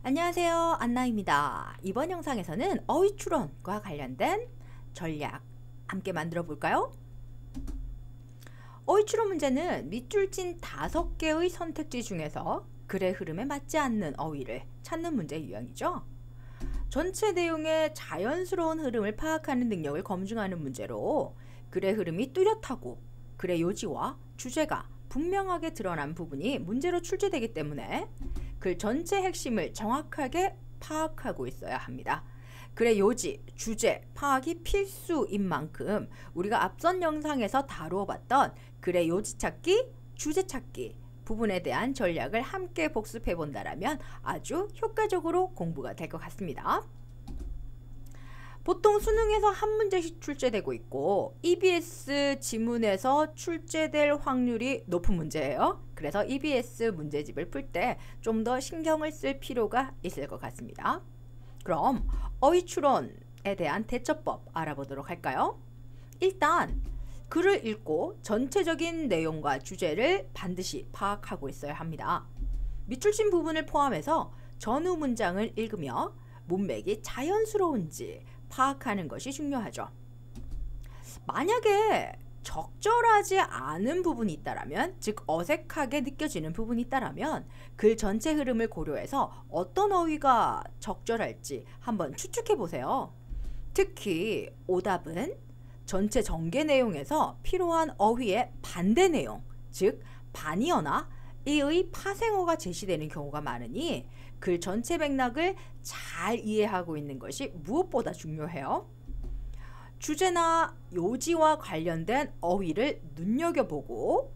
안녕하세요, 안나입니다. 이번 영상에서는 어휘 추론과 관련된 전략 함께 만들어 볼까요? 어휘 추론 문제는 밑줄 친 5개의 선택지 중에서 글의 흐름에 맞지 않는 어휘를 찾는 문제 유형이죠. 전체 내용의 자연스러운 흐름을 파악하는 능력을 검증하는 문제로 글의 흐름이 뚜렷하고 글의 요지와 주제가 분명하게 드러난 부분이 문제로 출제되기 때문에 글 전체 핵심을 정확하게 파악하고 있어야 합니다. 글의 요지, 주제 파악이 필수인 만큼 우리가 앞선 영상에서 다루어 봤던 글의 요지 찾기, 주제 찾기 부분에 대한 전략을 함께 복습해 본다라면 아주 효과적으로 공부가 될 것 같습니다. 보통 수능에서 한 문제씩 출제되고 있고 EBS 지문에서 출제될 확률이 높은 문제예요. 그래서 EBS 문제집을 풀 때 좀 더 신경을 쓸 필요가 있을 것 같습니다. 그럼 어휘 추론에 대한 대처법 알아보도록 할까요? 일단 글을 읽고 전체적인 내용과 주제를 반드시 파악하고 있어야 합니다. 밑줄 친 부분을 포함해서 전후 문장을 읽으며 문맥이 자연스러운지 파악하는 것이 중요하죠. 만약에 적절하지 않은 부분이 있다라면, 즉 어색하게 느껴지는 부분이 있다라면 글 전체 흐름을 고려해서 어떤 어휘가 적절할지 한번 추측해 보세요. 특히 오답은 전체 전개 내용에서 필요한 어휘의 반대 내용, 즉 반이어나 이의 파생어가 제시되는 경우가 많으니 글 전체 맥락을 잘 이해하고 있는 것이 무엇보다 중요해요. 주제나 요지와 관련된 어휘를 눈여겨보고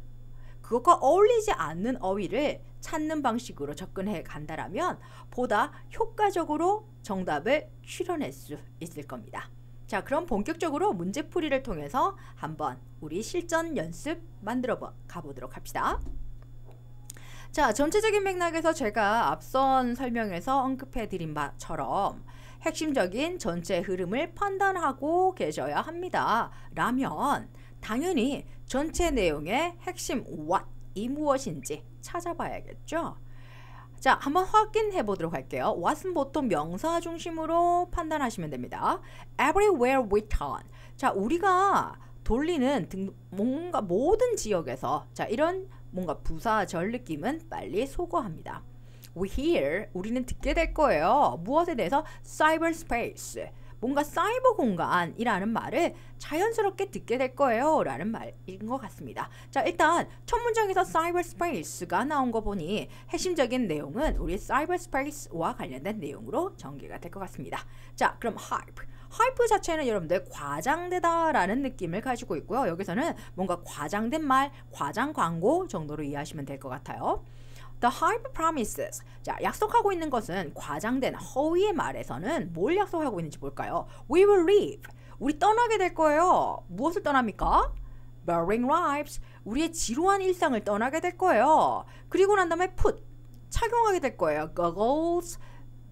그것과 어울리지 않는 어휘를 찾는 방식으로 접근해 간다라면 보다 효과적으로 정답을 추론할 수 있을 겁니다. 자, 그럼 본격적으로 문제풀이를 통해서 한번 우리 실전 연습 만들어 가보도록 합시다. 자, 전체적인 맥락에서 제가 앞선 설명에서 언급해드린 바처럼 핵심적인 전체 흐름을 판단하고 계셔야 합니다. 라면 당연히 전체 내용의 핵심 what이 무엇인지 찾아봐야겠죠. 자, 한번 확인해 보도록 할게요. what은 보통 명사 중심으로 판단하시면 됩니다. everywhere we turn. 자, 우리가 돌리는 뭔가 모든 지역에서 자, 이런 뭔가 부사절 느낌은 빨리 소거합니다. We hear, 우리는 듣게 될 거예요. 무엇에 대해서? cyberspace, 뭔가 사이버 공간이라는 말을 자연스럽게 듣게 될 거예요 라는 말인 것 같습니다. 자, 일단 첫 문장에서 cyberspace가 나온 거 보니 핵심적인 내용은 우리 cyberspace와 관련된 내용으로 전개가 될 것 같습니다. 자, 그럼 hype 자체는 여러분들 과장되다 라는 느낌을 가지고 있고요. 여기서는 뭔가 과장된 말, 과장 광고 정도로 이해하시면 될 것 같아요. The hype promises. 자, 약속하고 있는 것은 과장된 허위의 말에서는 뭘 약속하고 있는지 볼까요? We will leave. 우리 떠나게 될 거예요. 무엇을 떠납니까? Boring lives. 우리의 지루한 일상을 떠나게 될 거예요. 그리고 난 다음에 put. 착용하게 될 거예요. Goggles,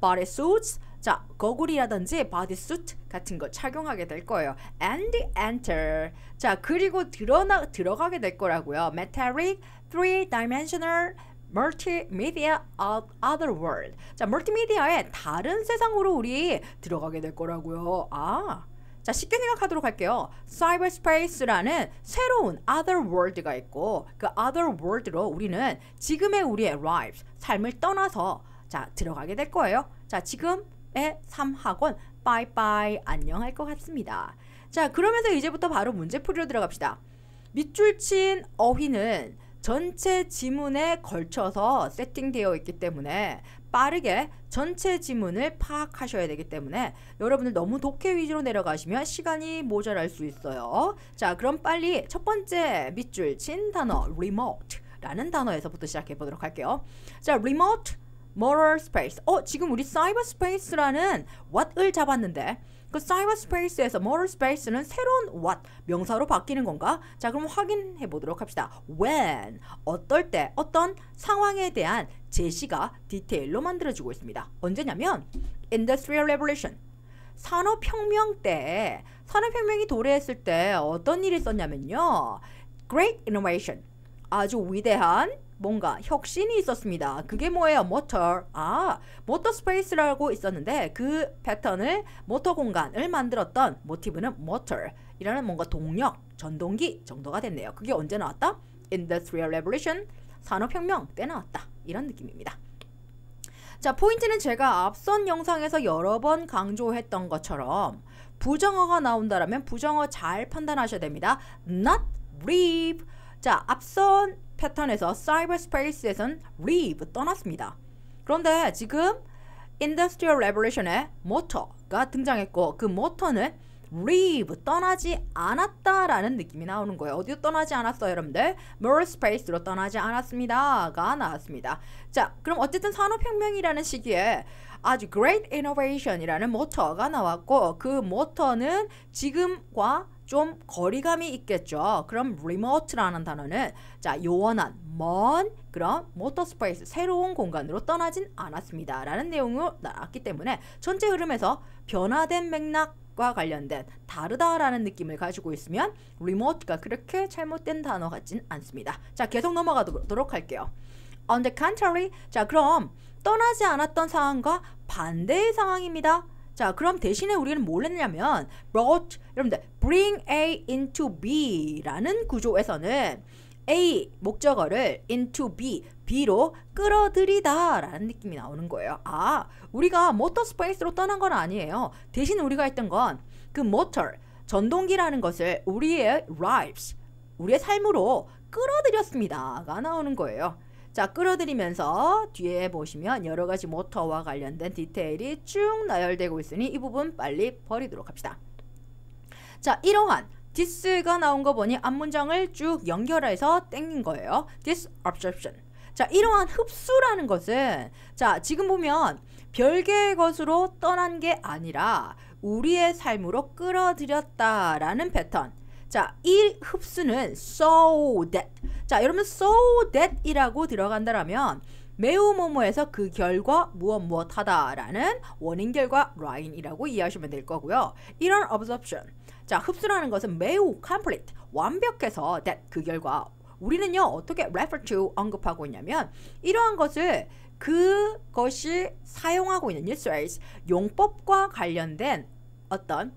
bodysuits. 자, 거구리라든지 bodysuit 같은 거 착용하게 될 거예요. And enter. 자, 그리고 들어가게 될 거라고요. Metallic, three-dimensional, 멀티미디어 other world. 자, 멀티미디어의 다른 세상으로 우리 들어가게 될 거라고요. 자, 쉽게 생각하도록 할게요. cyberspace라는 새로운 other world가 있고 그 other world로 우리는 지금의 우리의 lives, 삶을 떠나서 자, 들어가게 될 거예요. 자, 지금의 삶학원 빠이빠이 안녕할 것 같습니다. 자, 그러면서 이제부터 바로 문제풀이로 들어갑시다. 밑줄 친 어휘는 전체 지문에 걸쳐서 세팅되어 있기 때문에 빠르게 전체 지문을 파악하셔야 되기 때문에 여러분들 너무 독해 위주로 내려가시면 시간이 모자랄 수 있어요. 자, 그럼 빨리 첫 번째 밑줄 친 단어 remote 라는 단어에서부터 시작해 보도록 할게요. 자, remote moral space. 지금 우리 cyberspace라는 what을 잡았는데 그 cyberspace에서 moral space는 새로운 what 명사로 바뀌는 건가? 자, 그럼 확인해 보도록 합시다. when, 어떨 때, 어떤 상황에 대한 제시가 디테일로 만들어지고 있습니다. 언제냐면 Industrial Revolution, 산업혁명 때, 산업혁명이 도래했을 때 어떤 일이 있었냐면요. Great Innovation, 아주 위대한 뭔가 혁신이 있었습니다. 그게 뭐예요? 모터. 모터 스페이스라고 있었는데 그 패턴을 모터 공간을 만들었던 모티브는 모터이라는 뭔가 동력, 전동기 정도가 됐네요. 그게 언제 나왔다? Industrial Revolution, 산업혁명 때 나왔다. 이런 느낌입니다. 자, 포인트는 제가 앞선 영상에서 여러 번 강조했던 것처럼 부정어가 나온다라면 부정어 잘 판단하셔야 됩니다. Not leave. 자, 앞선 패턴에서 사이버스페이스에선 leave 떠났습니다. 그런데 지금 Industrial Revolution에 모터가 등장했고 그 모터는 leave 떠나지 않았다라는 느낌이 나오는 거예요. 어디로 떠나지 않았어요, 여러분들? More Space로 떠나지 않았습니다가 나왔습니다. 자, 그럼 어쨌든 산업혁명이라는 시기에 아주 Great Innovation이라는 모터가 나왔고 그 모터는 지금과 좀 거리감이 있겠죠. 그럼 remote라는 단어는 자, 요원한, 먼 그런 모터 스페이스, 새로운 공간으로 떠나진 않았습니다. 라는 내용으로 나왔기 때문에 전체 흐름에서 변화된 맥락과 관련된 다르다라는 느낌을 가지고 있으면 remote가 그렇게 잘못된 단어 같진 않습니다. 자, 계속 넘어가도록 할게요. On the contrary, 자, 그럼 떠나지 않았던 상황과 반대의 상황입니다. 자, 그럼 대신에 우리는 뭘 했냐면 brought, 여러분들 bring A into B라는 구조에서는 A 목적어를 into B, B로 끌어들이다 라는 느낌이 나오는 거예요. 우리가 모터 스페이스로 떠난 건 아니에요. 대신 우리가 했던 건 그 모터, 전동기라는 것을 우리의 lives, 우리의 삶으로 끌어들였습니다가 나오는 거예요. 자, 끌어들이면서 뒤에 보시면 여러 가지 모터와 관련된 디테일이 쭉 나열되고 있으니 이 부분 빨리 버리도록 합시다. 자, 이러한 this가 나온 거 보니 앞문장을 쭉 연결해서 땡긴 거예요. This absorption. 자, 이러한 흡수라는 것은 자, 지금 보면 별개의 것으로 떠난 게 아니라 우리의 삶으로 끌어들였다라는 패턴. 자, 이 흡수는 so that. 자, 여러분 so that 이라고 들어간다라면 매우 뭐뭐에서 그 결과 무엇 하다라는 원인 결과 라인이라고 이해하시면 될 거고요. 이런 absorption. 자, 흡수라는 것은 매우 complete, 완벽해서 that 그 결과. 우리는요, 어떻게 refer to 언급하고 있냐면 이러한 것을 그것이 사용하고 있는 use, 용법과 관련된 어떤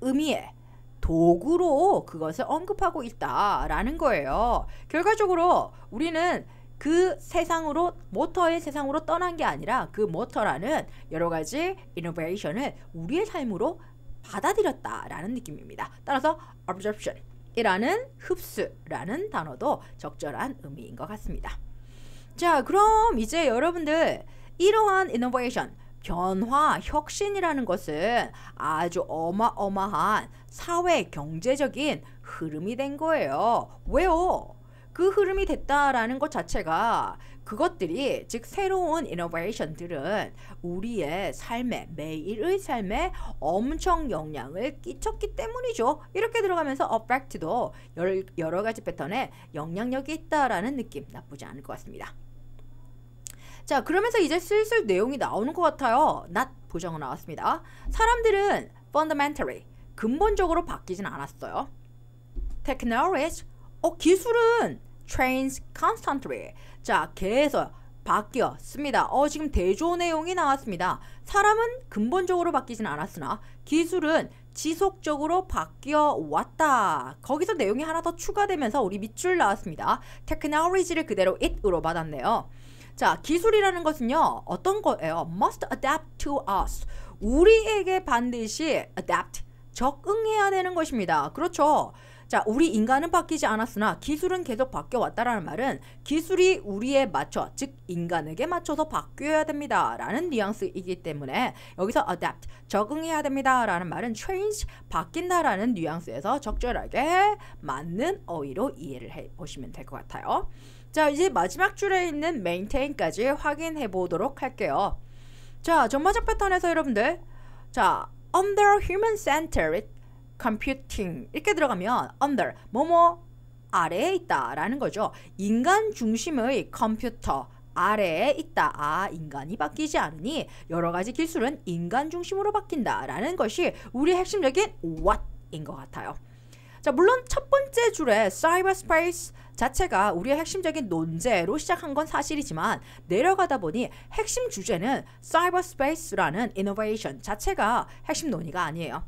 의미의 도구로 그것을 언급하고 있다라는 거예요. 결과적으로 우리는 그 세상으로, 모터의 세상으로 떠난 게 아니라 그 모터라는 여러 가지 이노베이션을 우리의 삶으로 받아들였다라는 느낌입니다. 따라서 absorption 이라는 흡수라는 단어도 적절한 의미인 것 같습니다. 자, 그럼 이제 여러분들 이러한 innovation, 변화, 혁신이라는 것은 아주 어마어마한 사회 경제적인 흐름이 된 거예요. 왜요? 그 흐름이 됐다라는 것 자체가 그것들이 즉 새로운 이노베이션들은 우리의 삶에, 매일의 삶에 엄청 영향을 끼쳤기 때문이죠. 이렇게 들어가면서 affect도 여러 가지 패턴에 영향력이 있다라는 느낌 나쁘지 않을 것 같습니다. 자, 그러면서 이제 슬슬 내용이 나오는 것 같아요. not 부정어 나왔습니다. 사람들은 fundamentally 근본적으로 바뀌진 않았어요. technology 기술은 change constantly. 자, 계속 바뀌었습니다. 지금 대조 내용이 나왔습니다. 사람은 근본적으로 바뀌진 않았으나 기술은 지속적으로 바뀌어 왔다. 거기서 내용이 하나 더 추가되면서 우리 밑줄 나왔습니다. technology를 그대로 it으로 받았네요. 자, 기술이라는 것은요, 어떤 거예요? must adapt to us. 우리에게 반드시 adapt, 적응해야 되는 것입니다. 그렇죠? 자, 우리 인간은 바뀌지 않았으나 기술은 계속 바뀌어왔다라는 말은 기술이 우리에 맞춰, 즉 인간에게 맞춰서 바뀌어야 됩니다 라는 뉘앙스이기 때문에 여기서 adapt, 적응해야 됩니다 라는 말은 change, 바뀐다라는 뉘앙스에서 적절하게 맞는 어휘로 이해를 해보시면 될 것 같아요. 자, 이제 마지막 줄에 있는 maintain까지 확인해 보도록 할게요. 자, 전반적 패턴에서 여러분들, 자, under human-centered computing 이렇게 들어가면 under, 뭐뭐 아래에 있다 라는 거죠. 인간 중심의 컴퓨터 아래에 있다. 인간이 바뀌지 않으니 여러 가지 기술은 인간 중심으로 바뀐다 라는 것이 우리 핵심적인 what인 것 같아요. 자, 물론 첫 번째 줄에 사이버스페이스 자체가 우리의 핵심적인 논제로 시작한 건 사실이지만 내려가다 보니 핵심 주제는 사이버스페이스라는 이노베이션 자체가 핵심 논의가 아니에요.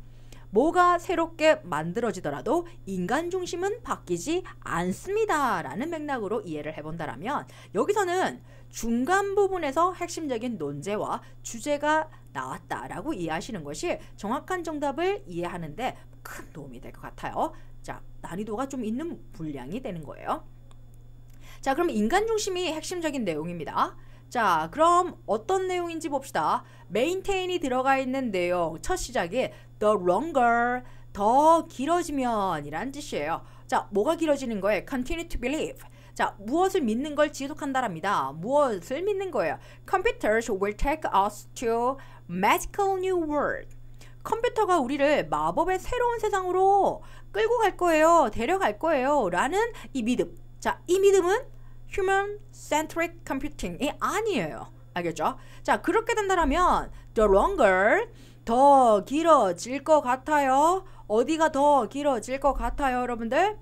뭐가 새롭게 만들어지더라도 인간 중심은 바뀌지 않습니다 라는 맥락으로 이해를 해본다면 여기서는 중간 부분에서 핵심적인 논제와 주제가 나왔다라고 이해하시는 것이 정확한 정답을 이해하는데 큰 도움이 될 것 같아요. 자, 난이도가 좀 있는 분량이 되는 거예요. 자, 그럼 인간 중심이 핵심적인 내용입니다. 자, 그럼 어떤 내용인지 봅시다. maintain이 들어가 있는 내용 첫 시작이 the longer, 더 길어지면 이란 뜻이에요. 자, 뭐가 길어지는 거예요? continue to believe. 자, 무엇을 믿는 걸 지속한다랍니다. 무엇을 믿는 거예요? Computers will take us to magical new world. 컴퓨터가 우리를 마법의 새로운 세상으로 끌고 갈 거예요. 데려갈 거예요. 라는 이 믿음. 자, 이 믿음은 human-centric computing이 아니에요. 알겠죠? 자, 그렇게 된다면 the longer, 더 길어질 것 같아요. 어디가 더 길어질 것 같아요, 여러분들?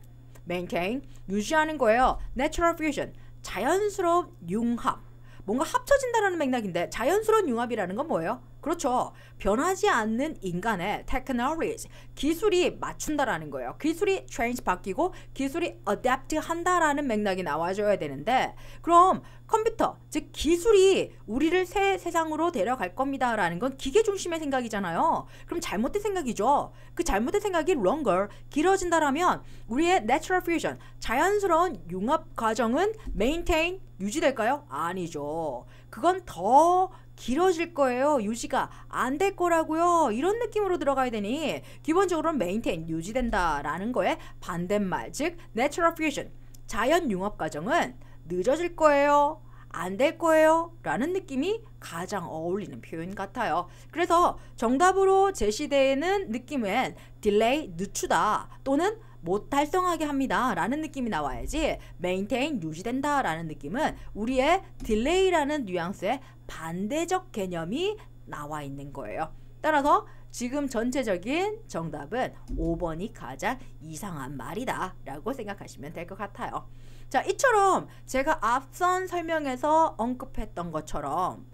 maintain, 유지하는 거예요. natural fusion, 자연스러운 융합. 뭔가 합쳐진다라는 맥락인데 자연스러운 융합이라는 건 뭐예요? 그렇죠. 변하지 않는 인간의 technologies, 기술이 맞춘다라는 거예요. 기술이 change 바뀌고 기술이 adapt 한다라는 맥락이 나와줘야 되는데 그럼 컴퓨터, 즉 기술이 우리를 새 세상으로 데려갈 겁니다 라는 건 기계 중심의 생각이잖아요. 그럼 잘못된 생각이죠. 그 잘못된 생각이 longer, 길어진다라면 우리의 natural fusion, 자연스러운 융합 과정은 maintain, 유지될까요? 아니죠. 그건 더 길어질 거예요. 유지가 안 될 거라고요. 이런 느낌으로 들어가야 되니 기본적으로는 maintain, 유지된다라는 거에 반대말, 즉 natural fusion, 자연 융합 과정은 늦어질 거예요. 안 될 거예요. 라는 느낌이 가장 어울리는 표현 같아요. 그래서 정답으로 제시되는 느낌은 delay, 늦추다 또는 못 달성하게 합니다 라는 느낌이 나와야지 maintain, 유지된다 라는 느낌은 우리의 delay라는 뉘앙스의 반대적 개념이 나와 있는 거예요. 따라서 지금 전체적인 정답은 5번이 가장 이상한 말이다 라고 생각하시면 될 것 같아요. 자, 이처럼 제가 앞선 설명에서 언급했던 것처럼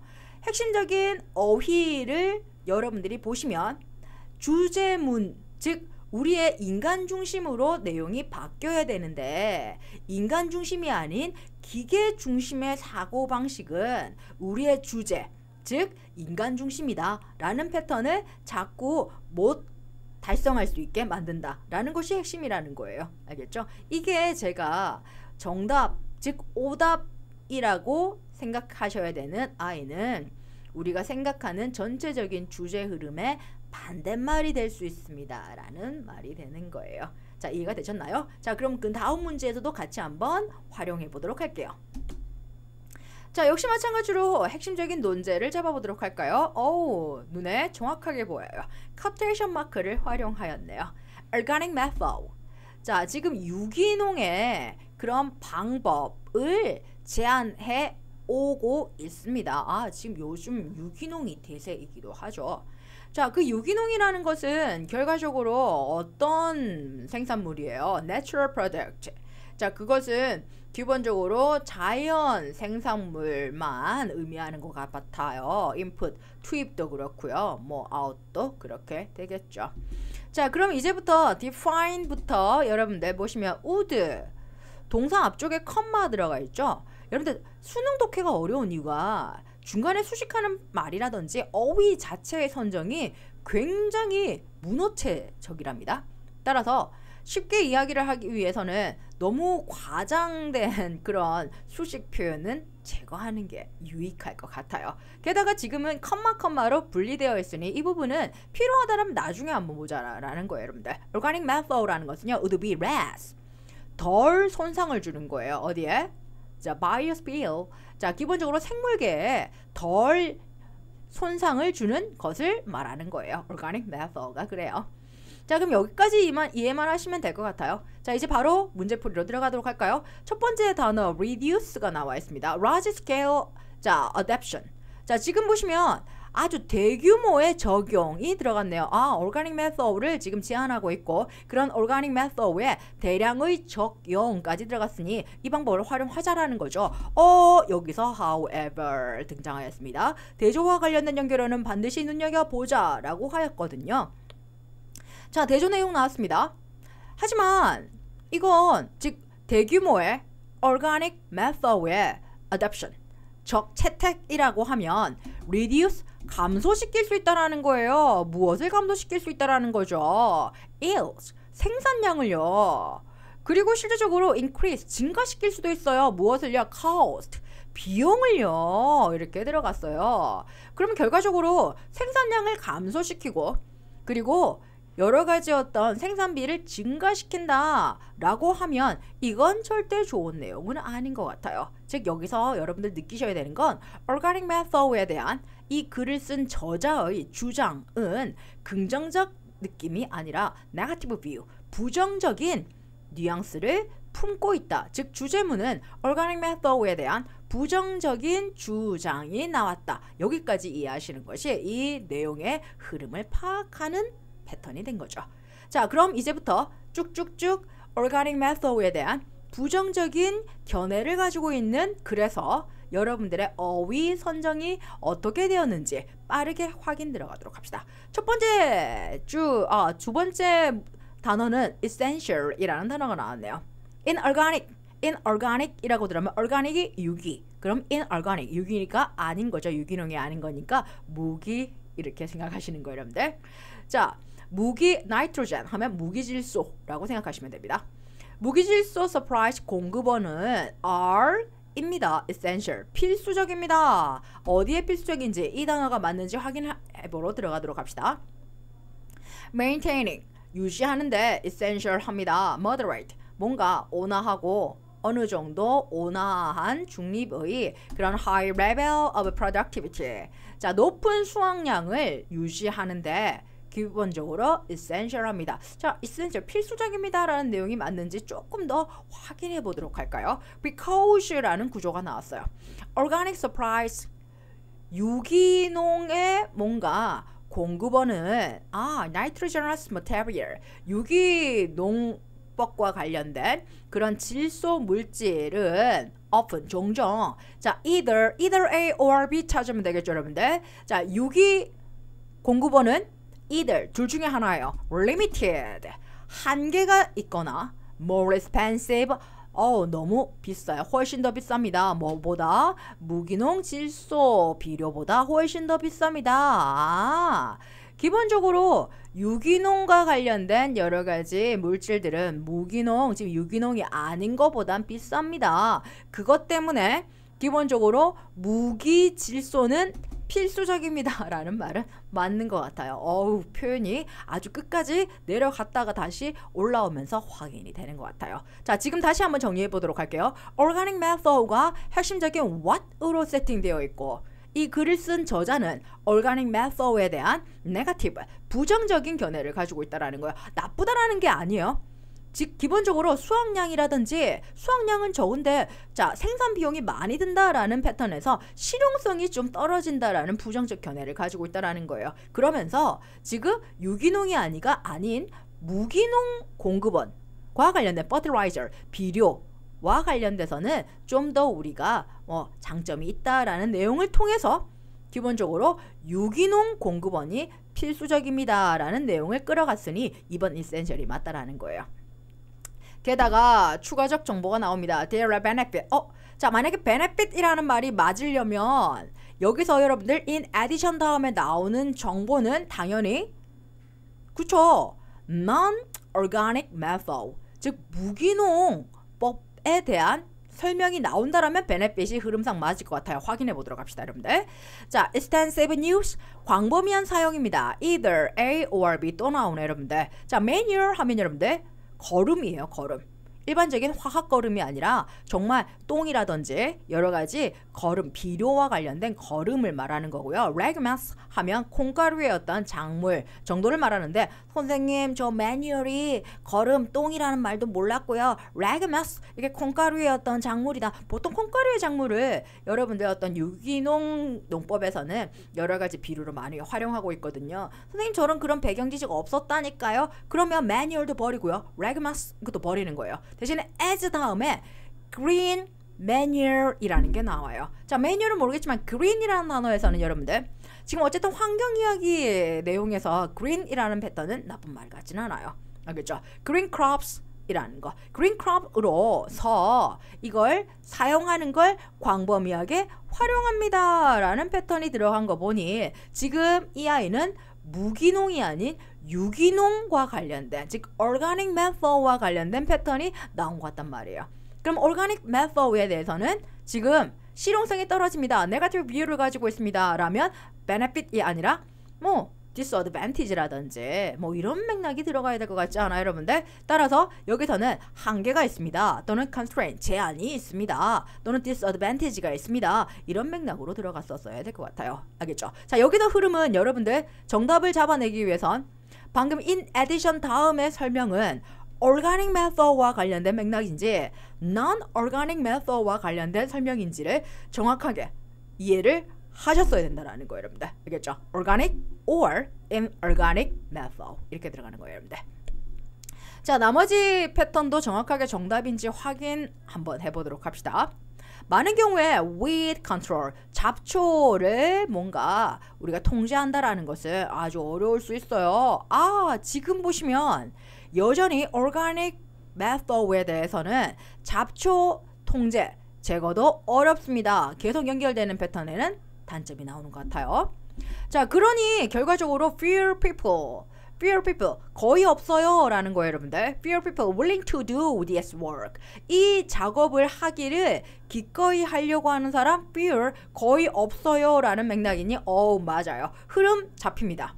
핵심적인 어휘를 여러분들이 보시면 주제문, 즉 우리의 인간 중심으로 내용이 바뀌어야 되는데 인간 중심이 아닌 기계 중심의 사고방식은 우리의 주제, 즉 인간 중심이다 라는 패턴을 자꾸 못 달성할 수 있게 만든다 라는 것이 핵심이라는 거예요. 알겠죠? 이게 제가 정답, 즉 오답이라고 생각하셔야 되는 아이는 우리가 생각하는 전체적인 주제 흐름의 반대말이 될 수 있습니다 라는 말이 되는 거예요. 자, 이해가 되셨나요? 자, 그럼 그 다음 문제에서도 같이 한번 활용해 보도록 할게요. 자, 역시 마찬가지로 핵심적인 논제를 잡아보도록 할까요? 오, 눈에 정확하게 보여요. 쿼테이션 마크를 활용하였네요. Organic method. 자, 지금 유기농의 그런 방법을 제안해 오고 있습니다. 아, 지금 요즘 유기농이 대세이기도 하죠. 자, 그 유기농이라는 것은 결과적으로 어떤 생산물이에요? Natural product. 자, 그것은 기본적으로 자연 생산물만 의미하는 것 같아요. input, 투입도 그렇고요. 뭐 out도 그렇게 되겠죠. 자, 그럼 이제부터 define부터 여러분들 보시면 would, 동사 앞쪽에 컴마 들어가 있죠. 여러분들 수능 독해가 어려운 이유가 중간에 수식하는 말이라든지 어휘 자체의 선정이 굉장히 문어체적이랍니다. 따라서 쉽게 이야기를 하기 위해서는 너무 과장된 그런 수식 표현은 제거하는 게 유익할 것 같아요. 게다가 지금은 컴마로 분리되어 있으니 이 부분은 필요하다면 나중에 한번 보자라는 거예요, 여러분들. Organic method라는 것은요, would be less, 덜 손상을 주는 거예요. 어디에? 자, biospill. 자, 기본적으로 생물계에 덜 손상을 주는 것을 말하는 거예요. Organic method가 그래요. 자, 그럼 여기까지 이해만 하시면 될 것 같아요. 자, 이제 바로 문제풀이로 들어가도록 할까요? 첫 번째 단어 reduce가 나와 있습니다. large scale, 자, adaptation. 자, 지금 보시면 아주 대규모의 적용이 들어갔네요. organic method를 지금 제안하고 있고 그런 organic method에 대량의 적용까지 들어갔으니 이 방법을 활용하자라는 거죠. 여기서 however 등장하였습니다. 대조와 관련된 연결어는 반드시 눈여겨보자 라고 하였거든요. 자, 대조 내용 나왔습니다. 하지만 이건 즉 대규모의 organic method의 adoption, 채택이라고 하면 reduce, 감소시킬 수 있다라는 거예요. 무엇을 감소시킬 수 있다라는 거죠? yields, 생산량을요. 그리고 실질적으로 increase, 증가시킬 수도 있어요. 무엇을요? cost, 비용을요. 이렇게 들어갔어요. 그러면 결과적으로 생산량을 감소시키고 그리고 여러 가지 어떤 생산비를 증가시킨다 라고 하면 이건 절대 좋은 내용은 아닌 것 같아요. 즉 여기서 여러분들 느끼셔야 되는 건 organic method에 대한 이 글을 쓴 저자의 주장은 긍정적 느낌이 아니라 negative view, 부정적인 뉘앙스를 품고 있다. 즉 주제문은 organic method에 대한 부정적인 주장이 나왔다. 여기까지 이해하시는 것이 이 내용의 흐름을 파악하는 패턴이 된 거죠. 자, 그럼 이제부터 쭉쭉쭉 organic method에 대한 부정적인 견해를 가지고 있는 글에서 여러분들의 어휘 선정이 어떻게 되었는지 빠르게 확인 들어가도록 합시다. 첫 번째 두 번째 단어는 essential이라는 단어가 나왔네요. inorganic이라고 들으면 organic이 유기, 그럼 inorganic, 유기니까 아닌 거죠. 유기농이 아닌 거니까 무기 이렇게 생각하시는 거예요, 여러분들. 자, 무기 나이트로젠 하면 무기질소라고 생각하시면 됩니다. 무기질소 서프라이즈 공급원은 R입니다. essential, 필수적입니다. 어디에 필수적인지 이 단어가 맞는지 확인해보러 들어가도록 합시다. maintaining, 유지하는데 essential 합니다. moderate, 뭔가 온화하고 어느 정도 온화한 중립의 그런 high level of productivity. 자, 높은 수확량을 유지하는데 기본적으로 essential 합니다. 자, essential, 필수적입니다 라는 내용이 맞는지 조금 더 확인해 보도록 할까요? because라는 구조가 나왔어요. organic supplies, 유기농의 뭔가 공급원은 nitrogenous material, 유기농법과 관련된 그런 질소 물질은 often, 종종, 자, either A or B 찾으면 되겠죠, 여러분들. 자, 유기 공급원은 either, 둘 중에 하나예요. limited, 한계가 있거나 more expensive, 너무 비싸요. 훨씬 더 비쌉니다. 뭐보다? 무기농 질소 비료보다 훨씬 더 비쌉니다. 기본적으로 유기농과 관련된 여러 가지 물질들은 무기농, 지금 유기농이 아닌 것보단 비쌉니다. 그것 때문에 기본적으로 무기질소는 필수적입니다 라는 말은 맞는 것 같아요. 표현이 아주 끝까지 내려갔다가 다시 올라오면서 확인이 되는 것 같아요. 자, 지금 다시 한번 정리해 보도록 할게요. organic method가 핵심적인 what으로 세팅되어 있고 이 글을 쓴 저자는 organic method에 대한 negative, 부정적인 견해를 가지고 있다는 거예요. 나쁘다라는 게 아니에요. 즉 기본적으로 수확량이라든지 수확량은 적은데 자, 생산 비용이 많이 든다라는 패턴에서 실용성이 좀 떨어진다라는 부정적 견해를 가지고 있다는 거예요. 그러면서 지금 유기농이 아닌 무기농 공급원과 관련된 fertilizer, 비료와 관련돼서는 좀 더 우리가 장점이 있다라는 내용을 통해서 기본적으로 유기농 공급원이 필수적입니다라는 내용을 끌어갔으니 이번 essential이 맞다라는 거예요. 게다가 추가적 정보가 나옵니다. There are benefit. 자, 만약에 benefit이라는 말이 맞으려면 여기서 여러분들 in addition 다음에 나오는 정보는 당연히 그쵸? non-organic method, 즉 무기농법에 대한 설명이 나온다라면 benefit이 흐름상 맞을 것 같아요. 확인해 보도록 합시다, 여러분들. 자, extensive use, 광범위한 사용입니다. either A or B 또 나오네, 여러분들. 자, manual 하면 여러분들 걸음이에요, 걸음. 일반적인 화학 걸음이 아니라 정말 똥이라든지 여러 가지 걸음, 비료와 관련된 걸음을 말하는 거고요. ragmass 하면 콩가루의 어떤 작물 정도를 말하는데 선생님 저 매뉴얼이 걸음, 똥이라는 말도 몰랐고요. ragmass 이게 콩가루의 어떤 작물이다. 보통 콩가루의 작물을 여러분들 어떤 유기농 농법에서는 여러 가지 비료로 많이 활용하고 있거든요. 선생님 저런 그런 배경 지식 없었다니까요. 그러면 매뉴얼도 버리고요. ragmass 그것도 버리는 거예요. 대신에 as 다음에 green manure이라는 게 나와요. 자, manure은 모르겠지만 green이라는 단어에서는 여러분들 지금 어쨌든 환경 이야기 내용에서 green이라는 패턴은 나쁜 말 같진 않아요. 알겠죠? green crops 이라는 거. green crop으로서 이걸 사용하는 걸 광범위하게 활용합니다 라는 패턴이 들어간 거 보니 지금 이 아이는 무기농이 아닌 유기농과 관련된 즉 organic method와 관련된 패턴이 나온 것 같단 말이에요. 그럼 organic method에 대해서는 지금 실용성이 떨어집니다. 네거티브 비율을 가지고 있습니다. 라면 benefit이 아니라 뭐 disadvantage라든지 뭐 이런 맥락이 들어가야 될 것 같지 않아요, 여러분들? 따라서 여기서는 한계가 있습니다. 또는 constraint, 제한이 있습니다. 또는 disadvantage가 있습니다. 이런 맥락으로 들어갔었어야 될 것 같아요. 알겠죠? 자, 여기서 흐름은 여러분들 정답을 잡아내기 위해선 방금 in addition 다음의 설명은 organic method와 관련된 맥락인지 non-organic method와 관련된 설명인지를 정확하게 이해를 하셨어야 된다는 거예요, 여러분들. 알겠죠? organic or inorganic method 이렇게 들어가는 거예요, 여러분들. 자, 나머지 패턴도 정확하게 정답인지 확인 한번 해보도록 합시다. 많은 경우에 weed control, 잡초를 뭔가 우리가 통제한다라는 것을 아주 어려울 수 있어요. 아, 지금 보시면 여전히 organic method에 대해서는 잡초 통제, 제거도 어렵습니다. 계속 연결되는 패턴에는 단점이 나오는 것 같아요. 자, 그러니 결과적으로 few people 거의 없어요 라는 거예요, 여러분들. few people willing to do this work. 이 작업을 하기를 기꺼이 하려고 하는 사람 few 거의 없어요 라는 맥락이니 맞아요. 흐름 잡힙니다.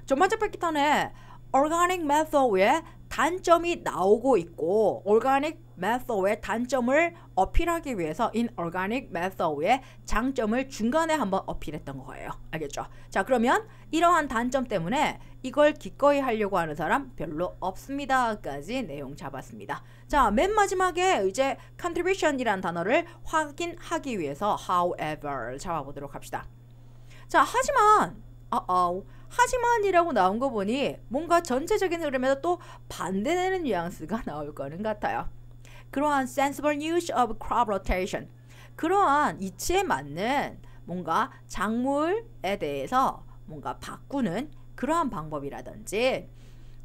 전반적 패턴에 organic method의 단점이 나오고 있고 organic method의 단점을 어필하기 위해서 inorganic method의 장점을 중간에 한번 어필했던 거예요. 알겠죠? 자, 그러면 이러한 단점 때문에 이걸 기꺼이 하려고 하는 사람 별로 없습니다까지 내용 잡았습니다. 자, 맨 마지막에 이제 contribution이라는 단어를 확인하기 위해서 however 잡아보도록 합시다. 자, 하지만이라고 나온 거 보니 뭔가 전체적인 흐름에서 또 반대되는 뉘앙스가 나올 거는 같아요. 그러한 sensible use of crop rotation, 그러한 이치에 맞는 뭔가 작물에 대해서 뭔가 바꾸는 그러한 방법이라든지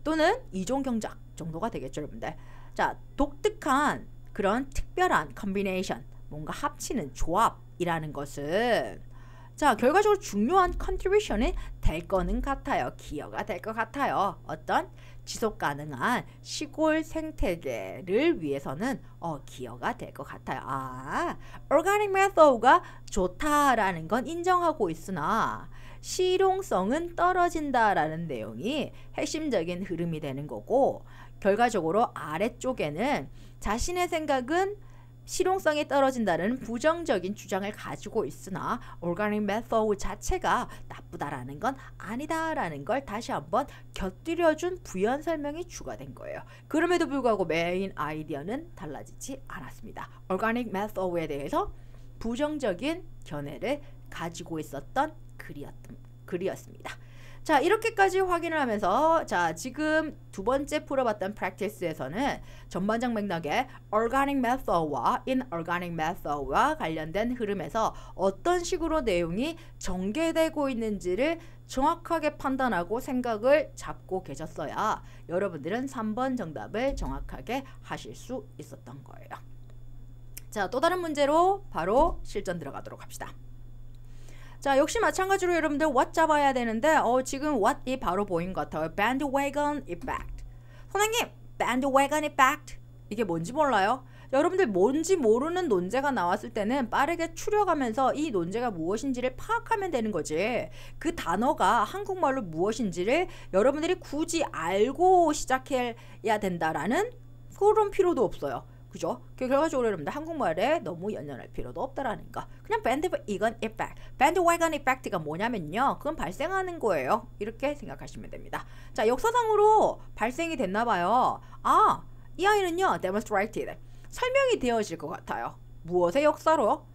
또는 이종 경작 정도가 되겠죠, 여러분들. 자, 독특한 그런 특별한 combination, 뭔가 합치는 조합이라는 것은 자, 결과적으로 중요한 컨트리뷰션이 될 거는 같아요. 기여가 될 것 같아요. 어떤 지속 가능한 시골 생태계를 위해서는 기여가 될 것 같아요. organic method가 좋다라는 건 인정하고 있으나 실용성은 떨어진다라는 내용이 핵심적인 흐름이 되는 거고, 결과적으로 아래쪽에는 자신의 생각은 실용성이 떨어진다는 부정적인 주장을 가지고 있으나 organic method 자체가 나쁘다라는 건 아니다라는 걸 다시 한번 곁들여준 부연 설명이 추가된 거예요. 그럼에도 불구하고 메인 아이디어는 달라지지 않았습니다. organic method에 대해서 부정적인 견해를 가지고 있었던 글이었습니다. 자, 이렇게까지 확인을 하면서 자, 지금 두 번째 풀어봤던 practice에서는 전반적 맥락의 organic method와 inorganic method와 관련된 흐름에서 어떤 식으로 내용이 전개되고 있는지를 정확하게 판단하고 생각을 잡고 계셨어야 여러분들은 3번 정답을 정확하게 하실 수 있었던 거예요. 자, 또 다른 문제로 바로 실전 들어가도록 합시다. 자, 역시 마찬가지로 여러분들 what 잡아야 되는데 지금 what이 바로 보인 것 같아요. bandwagon effect. 선생님, bandwagon effect 이게 뭔지 몰라요? 여러분들 뭔지 모르는 논제가 나왔을 때는 빠르게 추려가면서 이 논제가 무엇인지를 파악하면 되는 거지. 그 단어가 한국말로 무엇인지를 여러분들이 굳이 알고 시작해야 된다라는 그런 필요도 없어요. 그죠? 그 결과적으로 여러분들 한국말에 너무 연연할 필요도 없다라는 거. 그냥 bandwagon effect. bandwagon effect가 뭐냐면요. 그건 발생하는 거예요. 이렇게 생각하시면 됩니다. 자, 역사상으로 발생이 됐나 봐요. 아, 이 아이는요. demonstrated. 설명이 되어질 것 같아요. 무엇의 역사로?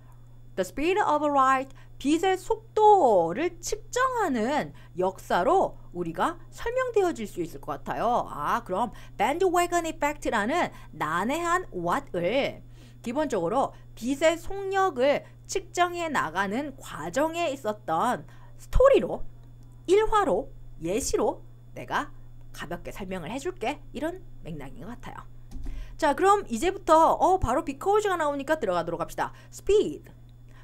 The speed of light. 빛의 속도를 측정하는 역사로 우리가 설명되어질 수 있을 것 같아요. 아, 그럼 bandwagon effect라는 난해한 what을 기본적으로 빛의 속력을 측정해 나가는 과정에 있었던 스토리로, 일화로, 예시로 내가 가볍게 설명을 해줄게. 이런 맥락인 것 같아요. 자, 그럼 이제부터 바로 because가 나오니까 들어가도록 합시다. speed.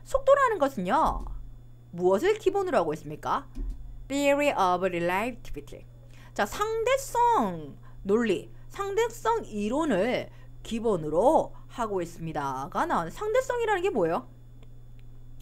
속도라는 것은요. 무엇을 기본으로 하고 있습니까? Theory of Relativity. 자, 상대성 논리, 상대성 이론을 기본으로 하고 있습니다가 나오는 상대성이라는 게 뭐예요?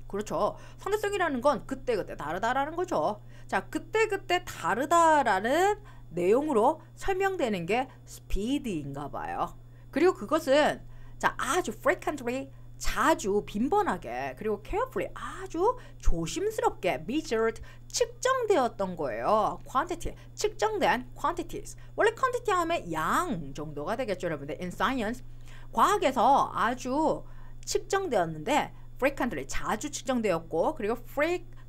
그렇죠. 상대성이라는 건 그때그때 다르다라는 거죠. 자, 그때그때 다르다라는 내용으로 설명되는 게 speed인가 봐요. 그리고 그것은 자, 아주 frequently 자주 빈번하게 그리고 carefully 아주 조심스럽게 measured 측정되었던 거예요. quantity 측정된 quantities. 원래 quantity 하면 양 정도가 되겠죠, 여러분들. in science 과학에서 아주 측정되었는데 frequently 자주 측정되었고 그리고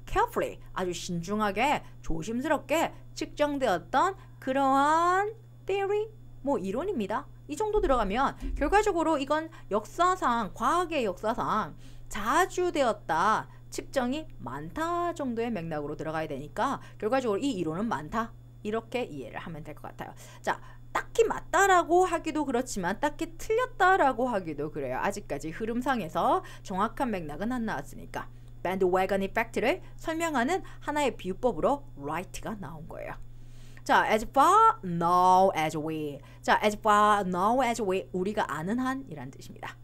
carefully 아주 신중하게 조심스럽게 측정되었던 그러한 theory 뭐 이론입니다. 이 정도 들어가면 결과적으로 이건 역사상 과학의 역사상 자주 되었다 측정이 많다 정도의 맥락으로 들어가야 되니까 결과적으로 이 이론은 많다 이렇게 이해를 하면 될 것 같아요. 자, 딱히 맞다라고 하기도 그렇지만 딱히 틀렸다라고 하기도 그래요. 아직까지 흐름상에서 정확한 맥락은 안 나왔으니까 bandwagon effect를 설명하는 하나의 비유법으로 right가 나온 거예요. 자, as far now as we. 자, as far now as we. 우리가 아는 한이란 뜻입니다.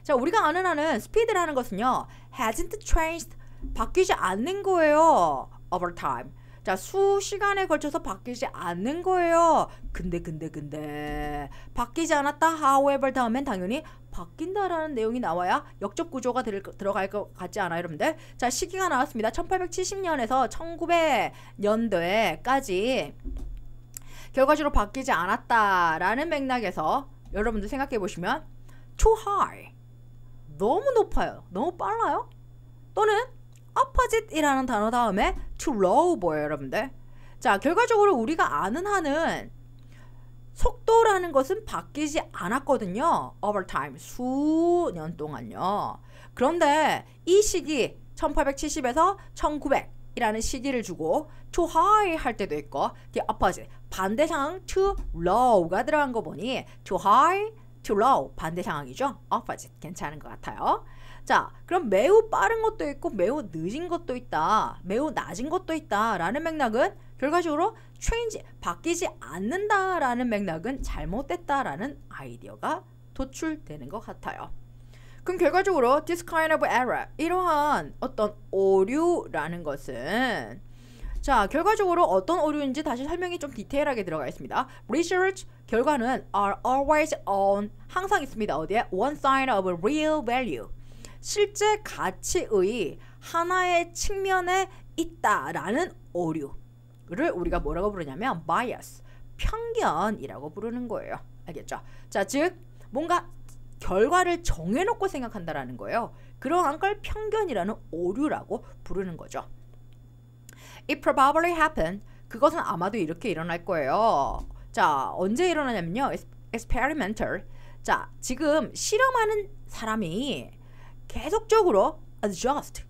자, 우리가 아는 한은 speed라는 것은요. hasn't changed. 바뀌지 않는 거예요. over time. 자, 수시간에 걸쳐서 바뀌지 않는 거예요. 근데 바뀌지 않았다. however 다음엔 당연히 바뀐다라는 내용이 나와야 역접 구조가 들어갈 것 같지 않아요, 여러분들? 자, 시기가 나왔습니다. 1870년에서 1900년도에까지 결과적으로 바뀌지 않았다라는 맥락에서 여러분들 생각해 보시면 too high. 너무 높아요. 너무 빨라요. 또는 opposite이라는 단어 다음에 too low 보여요, 여러분들. 자, 결과적으로 우리가 아는 한은 속도라는 것은 바뀌지 않았거든요. over time, 수년 동안요. 그런데 이 시기 1870에서 1900이라는 시기를 주고 too high 할 때도 있고 the opposite, 반대 상황 too low가 들어간 거 보니 too high, too low 반대 상황이죠. opposite 괜찮은 것 같아요. 자, 그럼 매우 빠른 것도 있고 매우 늦은 것도 있다. 매우 낮은 것도 있다 라는 맥락은 결과적으로 change, 바뀌지 않는다라는 맥락은 잘못됐다라는 아이디어가 도출되는 것 같아요. 그럼 결과적으로 this kind of error, 이러한 어떤 오류라는 것은 자, 결과적으로 어떤 오류인지 다시 설명이 좀 디테일하게 들어가 있습니다. Research 결과는 are always on, 항상 있습니다. 어디에? one side of real value. 실제 가치의 하나의 측면에 있다라는 오류를 우리가 뭐라고 부르냐면 bias, 편견이라고 부르는 거예요. 알겠죠? 자, 즉 뭔가 결과를 정해놓고 생각한다라는 거예요. 그러한 걸 편견이라는 오류라고 부르는 거죠. It probably happened. 그것은 아마도 이렇게 일어날 거예요. 자, 언제 일어나냐면요. experimental. 자, 지금 실험하는 사람이 계속적으로 adjust,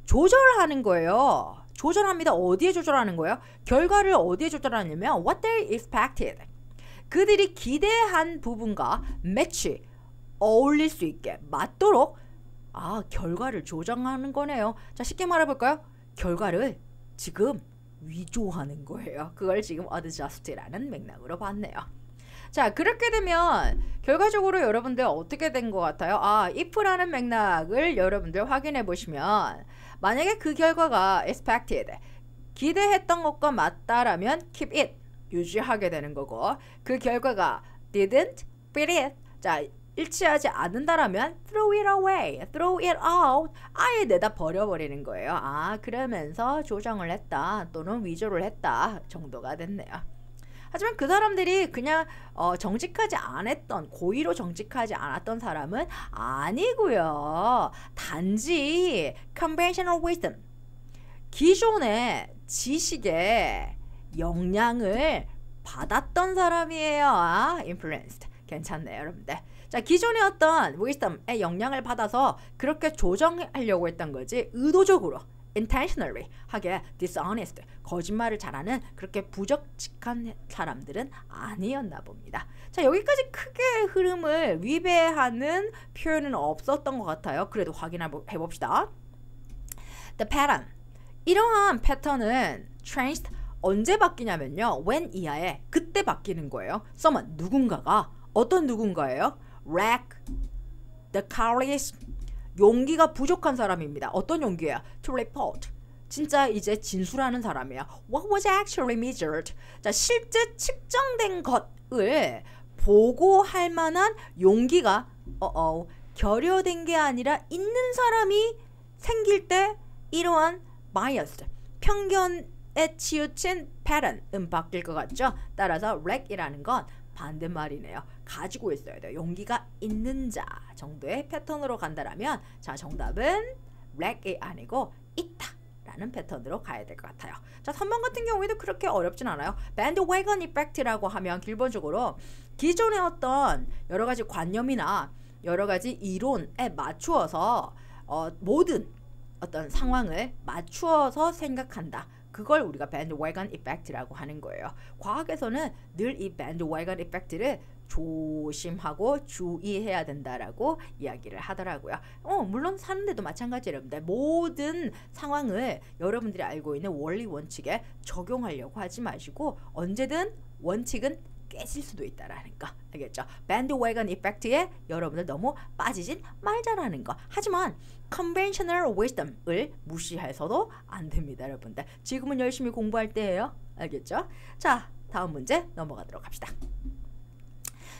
조절하는 거예요. 조절합니다. 어디에 조절하는 거예요? 결과를 어디에 조절하냐면 what they expected. 그들이 기대한 부분과 match, 어울릴 수 있게 맞도록 결과를 조정하는 거네요. 자, 쉽게 말해볼까요? 결과를 지금 위조하는 거예요. 그걸 지금 adjust라는 맥락으로 봤네요. 자, 그렇게 되면 결과적으로 여러분들 어떻게 된 것 같아요? if라는 맥락을 여러분들 확인해 보시면 만약에 그 결과가 expected, 기대했던 것과 맞다라면 keep it, 유지하게 되는 거고 그 결과가 didn't fit it, 자, 일치하지 않는다라면 throw it away, throw it out, 아예 내다 버려버리는 거예요. 아, 그러면서 조정을 했다 또는 위조를 했다 정도가 됐네요. 하지만 그 사람들이 그냥 정직하지 않았던, 고의로 정직하지 않았던 사람은 아니고요. 단지 conventional wisdom, 기존의 지식의 영향을 받았던 사람이에요. influenced. 괜찮네요, 여러분들. 자, 기존의 어떤 wisdom의 영향을 받아서 그렇게 조정하려고 했던 거지, 의도적으로 intentionally 하게 dishonest, 거짓말을 잘하는 그렇게 부적직한 사람들은 아니었나 봅니다. 자, 여기까지 크게 흐름을 위배하는 표현은 없었던 것 같아요. 그래도 확인해 봅시다. The pattern, 이러한 패턴은 changed, 언제 바뀌냐면요, when 이하에 그때 바뀌는 거예요. someone, 누군가가, 어떤 누군가예요? lack the courage, 용기가 부족한 사람입니다. 어떤 용기야? to report, 진짜 이제 진술하는 사람이야. what was actually measured, 자, 실제 측정된 것을 보고할 만한 용기가 결여된 게 아니라 있는 사람이 생길 때 이러한 biased, 편견에 치우친 pattern은 바뀔 것 같죠? 따라서 lack이라는 건 반대말이네요. 가지고 있어야 돼요. 용기가 있는 자 정도의 패턴으로 간다라면, 자, 정답은 lack이 아니고 있다 라는 패턴으로 가야 될 것 같아요. 자, 3번 같은 경우에도 그렇게 어렵진 않아요. bandwagon effect라고 하면 기본적으로 기존의 어떤 여러 가지 관념이나 여러 가지 이론에 맞추어서 모든 어떤 상황을 맞추어서 생각한다. 그걸 우리가 bandwagon effect라고 하는 거예요. 과학에서는 늘 이 bandwagon effect를 조심하고 주의해야 된다라고 이야기를 하더라고요. 물론 사는데도 마찬가지예요, 여러분들. 모든 상황을 여러분들이 알고 있는 원리 원칙에 적용하려고 하지 마시고 언제든 원칙은 깨질 수도 있다라는 거, 알겠죠? bandwagon effect에 여러분들 너무 빠지진 말자라는 거. 하지만 conventional wisdom을 무시해서도 안 됩니다, 여러분들. 지금은 열심히 공부할 때예요, 알겠죠? 자, 다음 문제 넘어가도록 합시다.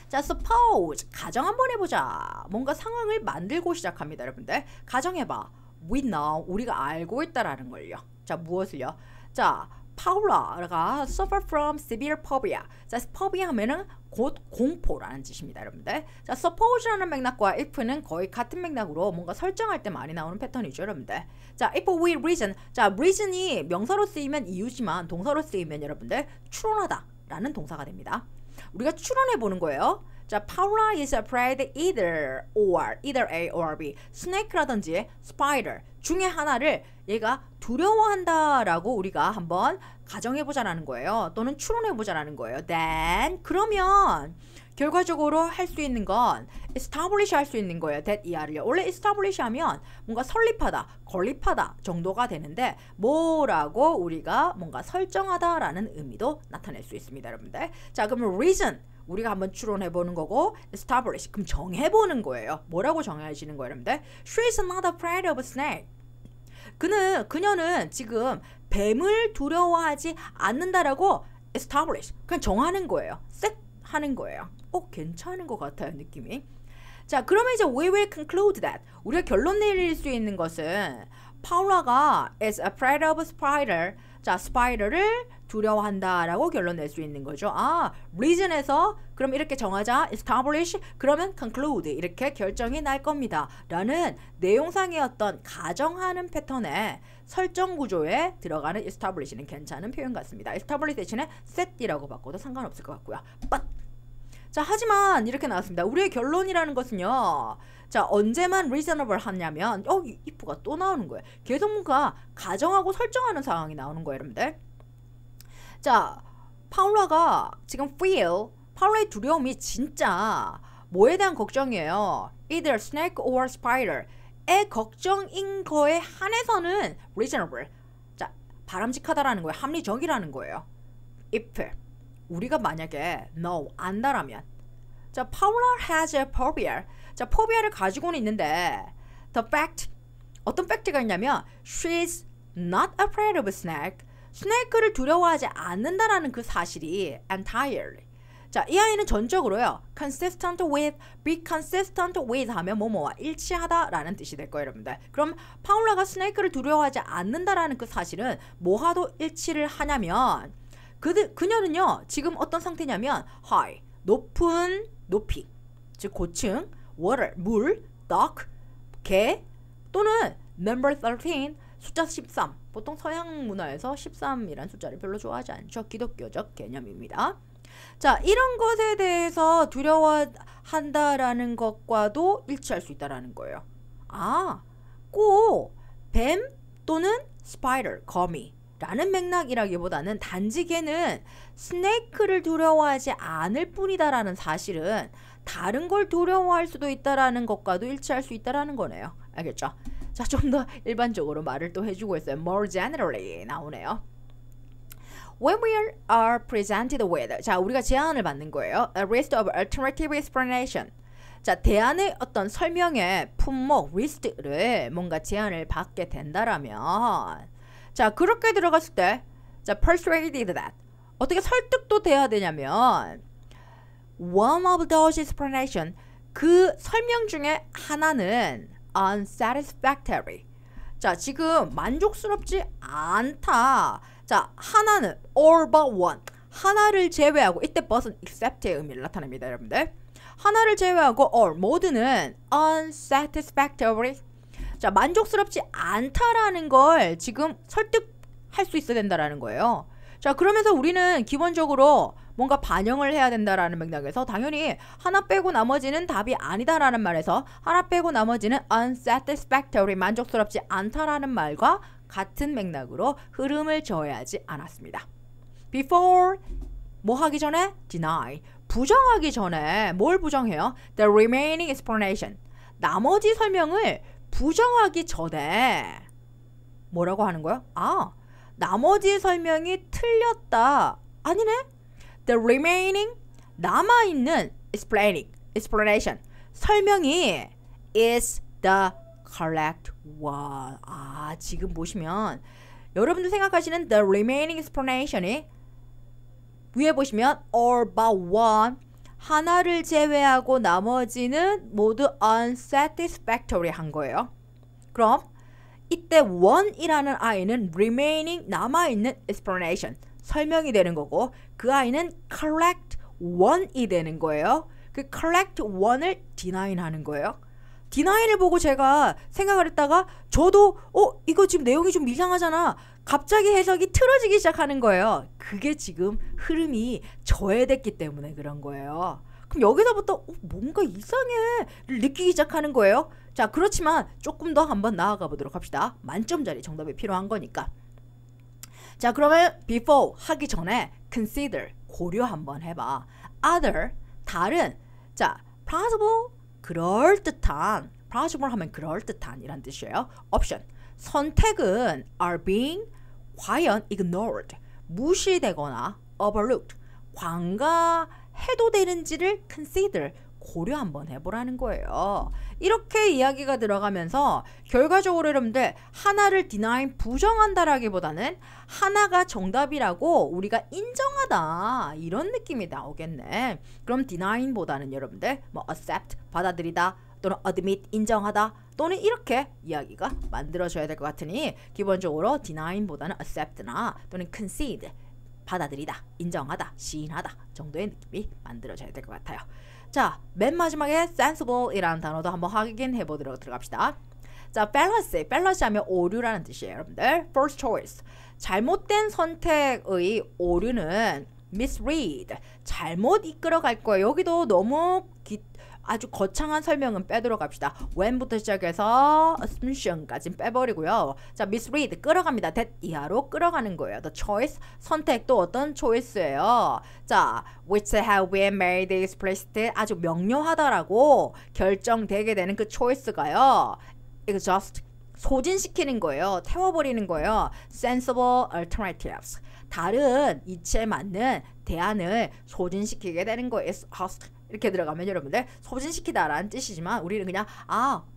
자, suppose, 가정 한번 해보자. 뭔가 상황을 만들고 시작합니다, 여러분들. 가정해봐. we know, 우리가 알고 있다라는 걸요. 자, 무엇을요? 자, 파울라가 suffer from severe phobia. 자, phobia 하면은 곧 공포라는 뜻입니다, 여러분들. 자, suppose라는 맥락과 if는 거의 같은 맥락으로 뭔가 설정할 때 많이 나오는 패턴이죠, 여러분들. 자, if we reason. 자, reason이 명사로 쓰이면 이유지만 동사로 쓰이면 여러분들 추론하다라는 동사가 됩니다. 우리가 추론해 보는 거예요. 자, Paula is afraid either A or B. 스네이크라든지 스파이더 중에 하나를 얘가 두려워한다라고 우리가 한번 가정해보자라는 거예요. 또는 추론해보자라는 거예요. Then, 그러면 결과적으로 할 수 있는 건 establish 할 수 있는 거예요. that 이하를요. 원래 establish 하면 뭔가 설립하다, 건립하다 정도가 되는데 뭐라고 우리가 뭔가 설정하다라는 의미도 나타낼 수 있습니다, 여러분들. 자, 그러면 reason 우리가 한번 추론해보는 거고, establish 그럼 정해보는 거예요. 뭐라고 정해지는 거예요, 여러분들? She is not afraid of snake. 그녀는 지금 뱀을 두려워하지 않는다라고 establish 그냥 정하는 거예요. set 하는 거예요. 괜찮은 것 같아요, 느낌이. 자, 그러면 이제 we will conclude that 우리가 결론 내릴 수 있는 것은 파울라가 is afraid of spider. 자, spider를 두려워한다라고 결론 낼 수 있는 거죠. 아, reason에서 그럼 이렇게 정하자, establish, 그러면 conclude 이렇게 결정이 날 겁니다. 라는 내용상의 어떤 가정하는 패턴의 설정 구조에 들어가는 establish는 괜찮은 표현 같습니다. establish 대신에 set이라고 바꿔도 상관없을 것 같고요. but 자, 하지만 이렇게 나왔습니다. 우리의 결론이라는 것은요. 자, 언제만 reasonable 하냐면 if가 또 나오는 거예요. 계속 뭔가 가정하고 설정하는 상황이 나오는 거예요, 여러분들. 자, 파울라가 지금 파울라의 두려움이 진짜 뭐에 대한 걱정이에요? either snake or spider의 걱정인 거에 한해서는 reasonable. 자, 바람직하다라는 거예요. 합리적이라는 거예요. if 우리가 만약에 no, 안다라면, 자, Paula has a phobia. 자, 포비아를 가지고는 있는데 the fact, 어떤 팩트가 있냐면 she's not afraid of a snake. 스네이크를 두려워하지 않는다라는 그 사실이 entirely. 자, 이 아이는 전적으로요. consistent with, be consistent with 하면 뭐뭐와 일치하다라는 뜻이 될 거예요, 여러분들. 그럼 파울라가 스네이크를 두려워하지 않는다라는 그 사실은 뭐와도 일치를 하냐면 그녀는요. 지금 어떤 상태냐면 high, 높은 높이, 즉 고층, water, 물, dog, 개 또는 number 13, 숫자 13. 보통 서양 문화에서 13이란 숫자를 별로 좋아하지 않죠. 기독교적 개념입니다. 자, 이런 것에 대해서 두려워한다라는 것과도 일치할 수 있다라는 거예요. 아, 꼭 뱀 또는 spider, 거미라는 맥락이라기보다는 단지 걔는 스네이크를 두려워하지 않을 뿐이다라는 사실은 다른 걸 두려워할 수도 있다라는 것과도 일치할 수 있다라는 거네요. 알겠죠? 자, 좀 더 일반적으로 말을 또 해주고 있어요. More generally 나오네요. When we are presented with, 자, 우리가 제안을 받는 거예요. A list of alternative explanation. 자, 대안의 어떤 설명의 품목, 리스트를 뭔가 제안을 받게 된다라면, 자, 그렇게 들어갔을 때, 자, persuaded that. 어떻게 설득도 돼야 되냐면, one of those explanation, 그 설명 중에 하나는 unsatisfactory. 자, 지금 만족스럽지 않다. 자, 하나는 all but one. 하나를 제외하고, 이때 but은 except의 의미를 나타냅니다, 여러분들. 하나를 제외하고 all, 모두는 unsatisfactory. 자, 만족스럽지 않다라는 걸 지금 설득할 수 있어야 된다라는 거예요. 자, 그러면서 우리는 기본적으로 뭔가 반영을 해야 된다라는 맥락에서 당연히 하나 빼고 나머지는 답이 아니다라는 말에서 하나 빼고 나머지는 unsatisfactory, 만족스럽지 않다라는 말과 같은 맥락으로 흐름을 저해하지 않았습니다. Before, 뭐 하기 전에? Deny, 부정하기 전에 뭘 부정해요? The remaining explanation, 나머지 설명을 부정하기 전에 뭐라고 하는 거예요? 아, 나머지 설명이 틀렸다. 아니네? The remaining, 남아있는 explanation, 설명이 is the correct one. 아, 지금 보시면 여러분들 생각하시는 the remaining explanation이 위에 보시면 all but one, 하나를 제외하고 나머지는 모두 unsatisfactory 한 거예요. 그럼 이때 one이라는 아이는 remaining, 남아있는 explanation, 설명이 되는 거고 그 아이는 correct one이 되는 거예요. 그 correct one을 deny 하는 거예요. deni를 보고 제가 생각을 했다가 저도 이거 지금 내용이 좀 이상하잖아. 갑자기 해석이 틀어지기 시작하는 거예요. 그게 지금 흐름이 저해됐기 때문에 그런 거예요. 그럼 여기서부터 뭔가 이상해를 느끼기 시작하는 거예요. 자, 그렇지만 조금 더 한번 나아가 보도록 합시다. 만점짜리 정답이 필요한 거니까. 자, 그러면 before 하기 전에 consider, 고려 한번 해봐. other, 다른. 자, possible, 그럴듯한. possible 하면 그럴듯한 이란 뜻이에요. option, 선택은 are being, 과연 ignored, 무시되거나 overlooked, 관가해도 되는지를 consider, 고려 한번 해보라는 거예요. 이렇게 이야기가 들어가면서 결과적으로 여러분들 하나를 deny, 부정한다라기보다는 하나가 정답이라고 우리가 인정하다 이런 느낌이 나오겠네. 그럼 deny보다는 여러분들 뭐 accept, 받아들이다 또는 admit, 인정하다 또는 이렇게 이야기가 만들어져야 될 것 같으니 기본적으로 deny보다는 accept나 또는 concede, 받아들이다, 인정하다, 시인하다 정도의 느낌이 만들어져야 될 것 같아요. 자, 맨 마지막에 sensible이라는 단어도 한번 확인해 보도록 들어갑시다. 자, fallacy 하면 오류라는 뜻이에요, 여러분들. first choice, 잘못된 선택의 오류는 misread, 잘못 이끌어갈 거예요. 여기도 너무 아주 거창한 설명은 빼도록 합시다. when부터 시작해서 assumption까지 빼버리고요. 자, misread, 끌어갑니다. that 이하로 끌어가는 거예요. the choice, 선택도 어떤 choice예요. 자, which have been made explicit, 아주 명료하다라고 결정되게 되는 그 choice가요. exhaust, 소진시키는 거예요. 태워버리는 거예요. sensible alternatives, 다른 이치에 맞는 대안을 소진시키게 되는 거예요. exhaust, 이렇게 들어가면 여러분들 소진시키다라는 뜻이지만 우리는 그냥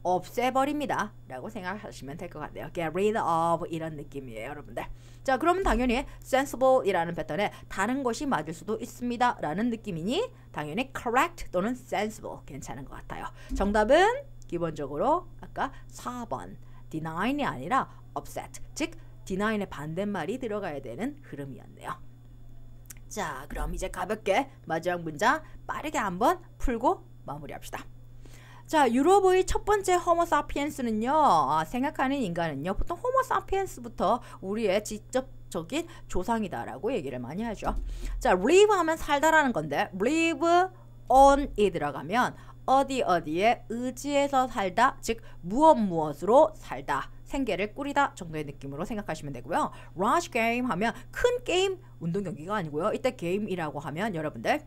없애버립니다 라고 생각하시면 될 것 같네요. get rid of 이런 느낌이에요 여러분들. 자 그러면 당연히 sensible 이라는 패턴에 다른 것이 맞을 수도 있습니다 라는 느낌이니 당연히 correct 또는 sensible 괜찮은 것 같아요. 정답은 기본적으로 아까 4번 deny이 아니라 upset, 즉 deny의 반대말이 들어가야 되는 흐름이었네요. 자 그럼 이제 가볍게 마지막 문장 빠르게 한번 풀고 마무리합시다. 자 유럽의 첫 번째 호모 사피엔스는요, 생각하는 인간은요 보통 호모 사피엔스부터 우리의 직접적인 조상이다라고 얘기를 많이 하죠. 자 live 하면 살다라는 건데 live on이 들어가면 어디에 의지해서 살다, 즉 무엇으로 살다, 생계를 꾸리다 정도의 느낌으로 생각하시면 되고요. large game 하면 큰 게임, 운동 경기가 아니고요. 이때 게임이라고 하면 여러분들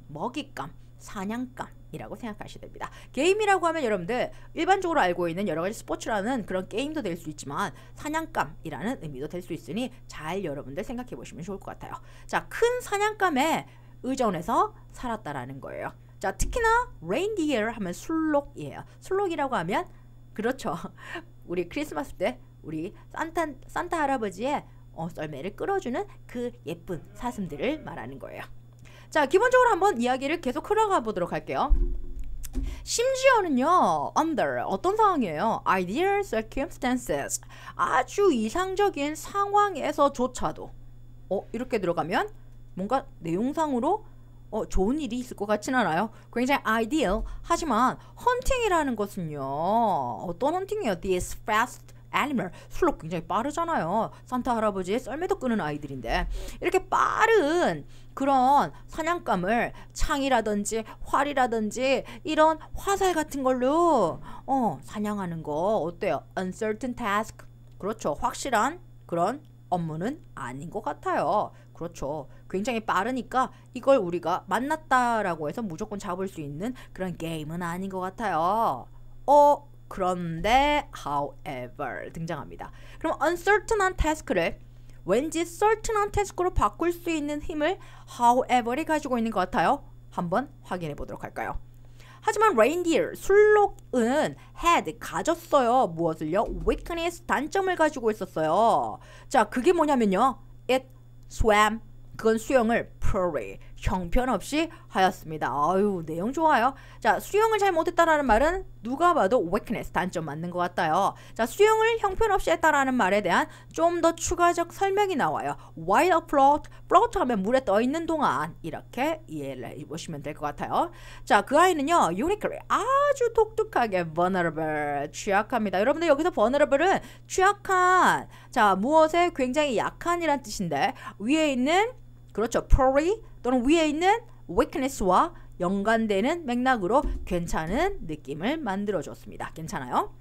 먹잇감, 사냥감이라고 생각하시면 됩니다. 게임이라고 하면 여러분들 일반적으로 알고 있는 여러 가지 스포츠라는 그런 게임도 될 수 있지만 사냥감이라는 의미도 될 수 있으니 잘 여러분들 생각해 보시면 좋을 것 같아요. 자, 큰 사냥감에 의존해서 살았다라는 거예요. 자, 특히나 reindeer 하면 술록이에요. 술록이라고 하면 그렇죠. 우리 크리스마스 때 우리 산타 할아버지의 썰매를 끌어주는 그 예쁜 사슴들을 말하는 거예요. 자, 기본적으로 한번 이야기를 계속 흘러가 보도록 할게요. 심지어는요, under 어떤 상황이에요? ideal circumstances 아주 이상적인 상황에서조차도 이렇게 들어가면 뭔가 내용상으로 좋은 일이 있을 것 같진 않아요. 굉장히 ideal 하지만 헌팅이라는 것은요 어떤 헌팅이에요? This fast animal 술록 굉장히 빠르잖아요. 산타 할아버지의 썰매도 끄는 아이들인데 이렇게 빠른 그런 사냥감을 창이라든지 활이라든지 이런 화살 같은 걸로 사냥하는 거 어때요? uncertain task 그렇죠. 확실한 그런 업무는 아닌 것 같아요. 그렇죠. 굉장히 빠르니까 이걸 우리가 만났다라고 해서 무조건 잡을 수 있는 그런 게임은 아닌 것 같아요. 그런데 however 등장합니다. 그럼 uncertain한 task를 왠지 certain한 task로 바꿀 수 있는 힘을 however이 가지고 있는 것 같아요. 한번 확인해 보도록 할까요? 하지만 reindeer, 술록은 had, 가졌어요. 무엇을요? weakness, 단점을 가지고 있었어요. 자, 그게 뭐냐면요. it swam, 그건 수영을 poorly, 형편없이 하였습니다. 아유, 내용 좋아요. 자, 수영을 잘 못했다라는 말은 누가 봐도 weakness, 단점 맞는 것 같아요. 자, 수영을 형편없이 했다라는 말에 대한 좀 더 추가적 설명이 나와요. while afloat, float 하면 물에 떠 있는 동안 이렇게 이해를 해보시면 될 것 같아요. 자, 그 아이는요, uniquely, 아주 독특하게 vulnerable, 취약합니다. 여러분들 여기서 vulnerable은 취약한, 자, 무엇에 굉장히 약한이란 뜻인데 위에 있는 그렇죠. poorly 또는 위에 있는 weakness와 연관되는 맥락으로 괜찮은 느낌을 만들어줬습니다. 괜찮아요?